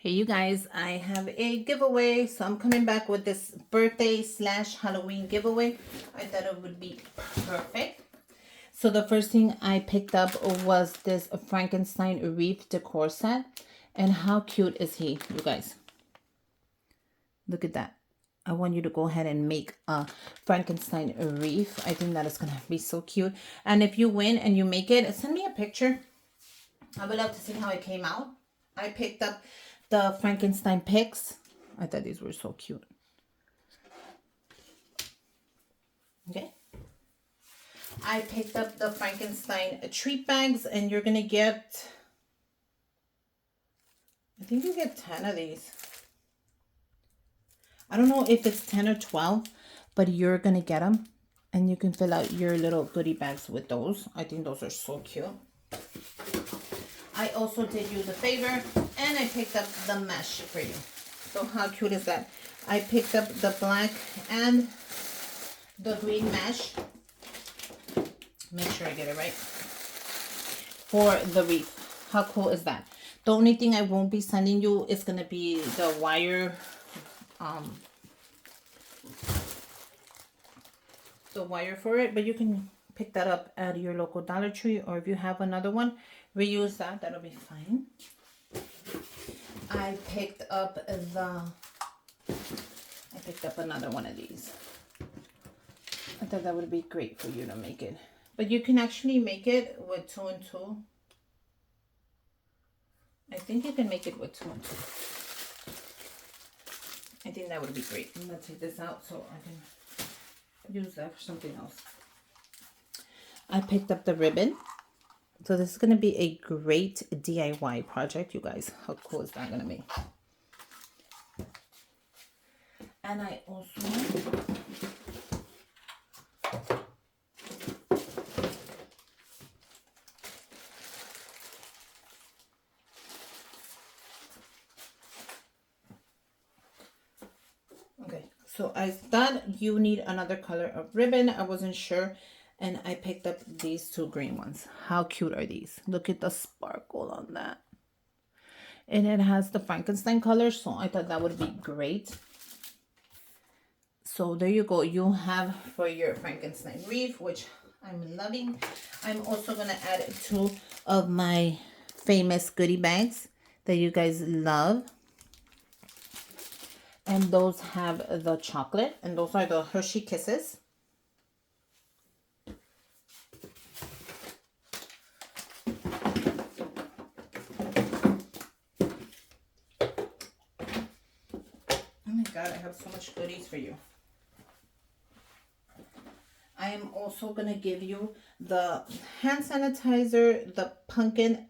Hey you guys, I have a giveaway, so I'm coming back with this birthday / Halloween giveaway. I thought it would be perfect. So the first thing I picked up was this Frankenstein wreath decor set. And how cute is he, you guys? Look at that. I want you to go ahead and make a Frankenstein wreath. I think that is going to be so cute. And if you win and you make it, send me a picture. I would love to see how it came out. I picked up the Frankenstein picks. I thought these were so cute. Okay. I picked up the Frankenstein treat bags, and you're going to get, I think you get 10 of these. I don't know if it's 10 or 12, but you're going to get them, and you can fill out your little goodie bags with those. I think those are so cute. I also did you the favor, and I picked up the mesh for you. So how cute is that? I picked up the black and the green mesh. Make sure I get it right. For the wreath. How cool is that? The only thing I won't be sending you is going to be the wire, for it, but you can pick that up at your local Dollar Tree, or if you have another one, reuse that. That'll be fine. I picked up another one of these. I thought that would be great for you to make it, but you can actually make it with 2 and 2. I think you can make it with 2 and 2. I think that would be great. I'm gonna take this out so I can use that for something else. I picked up the ribbon. So this is going to be a great DIY project, you guys. How cool is that going to be? And I also so I thought you need another color of ribbon. I wasn't sure. And I picked up these 2 green ones. How cute are these? Look at the sparkle on that. And it has the Frankenstein color, so I thought that would be great. So there you go. You have for your Frankenstein wreath, which I'm loving. I'm also going to add 2 of my famous goodie bags that you guys love. And those have the chocolate, and those are the Hershey Kisses. God, I have so much goodies for you. I am also going to give you the hand sanitizer, the pumpkin,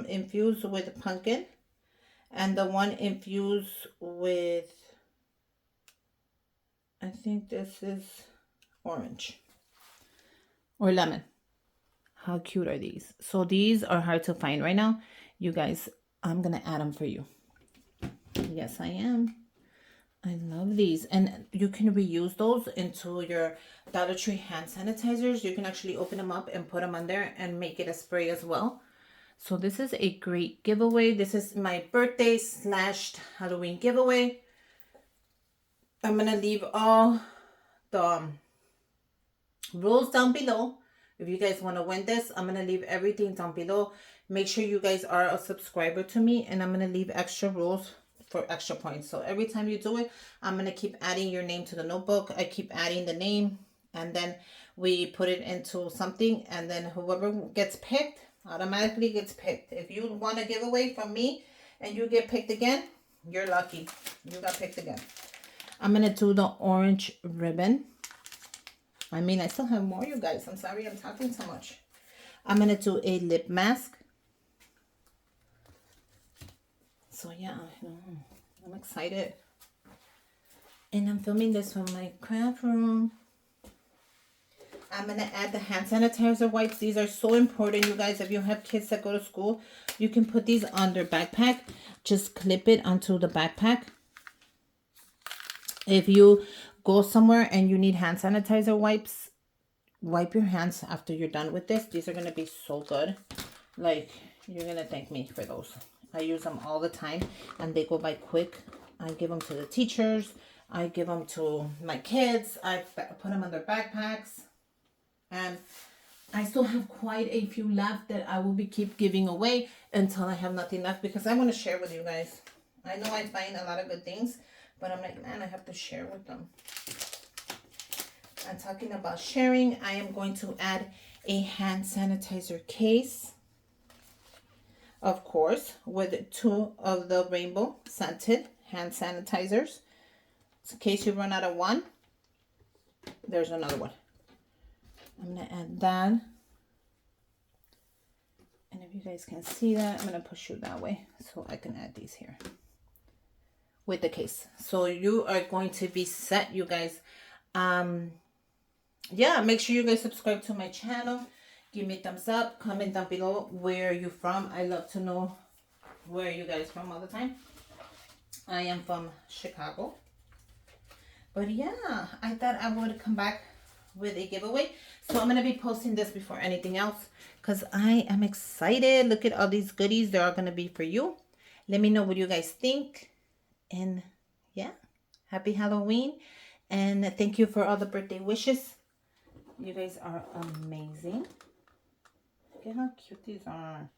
infused with pumpkin, and the one infused with, I think this is orange or lemon. How cute are these? So these are hard to find right now. You guys, I'm going to add them for you. Yes, I am. I love these, and you can reuse those into your Dollar Tree hand sanitizers. You can actually open them up and put them on there and make it a spray as well. So this is a great giveaway. This is my birthday / Halloween giveaway. I'm going to leave all the rules down below. If you guys want to win this, I'm going to leave everything down below. Make sure you guys are a subscriber to me, and I'm going to leave extra rules for extra points. So every time you do it, I'm going to keep adding your name to the notebook. I keep adding the name, and then we put it into something, and then whoever gets picked automatically gets picked. If you want a giveaway from me and you get picked again, you're lucky. You got picked again. I'm going to do the orange ribbon. I mean, I still have more, you guys. I'm sorry I'm talking so much. I'm going to do a lip mask. So yeah, I'm excited. And I'm filming this from my craft room. I'm going to add the hand sanitizer wipes. These are so important, you guys. If you have kids that go to school, you can put these on their backpack. Just clip it onto the backpack. If you go somewhere and you need hand sanitizer wipes, wipe your hands after you're done with this. These are going to be so good. Like, you're going to thank me for those. I use them all the time and they go by quick. I give them to the teachers. I give them to my kids. I put them on their backpacks. And I still have quite a few left that I will be keep giving away until I have nothing left, because I want to share with you guys. I know I find a lot of good things, but I'm like, man, I have to share with them. And talking about sharing, I am going to add a hand sanitizer case, of course, with 2 of the rainbow scented hand sanitizers. So in case you run out of one, there's another one. I'm going to add that. And if you guys can see that, I'm going to push you that way so I can add these here with the case. So you are going to be set, you guys. Yeah, make sure you guys subscribe to my channel. Give me a thumbs up. Comment down below where you're from. I love to know where you guys from all the time. I am from Chicago. But yeah, I thought I would come back with a giveaway. So I'm going to be posting this before anything else because I am excited. Look at all these goodies. They're all going to be for you. Let me know what you guys think. And yeah, happy Halloween. And thank you for all the birthday wishes. You guys are amazing. Look at how cute these are.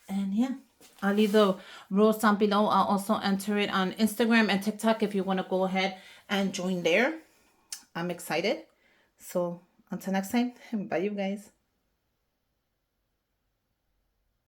And yeah, I'll leave the rules down below. I'll also enter it on Instagram and TikTok if you want to go ahead and join there. I'm excited. So until next time, bye you guys.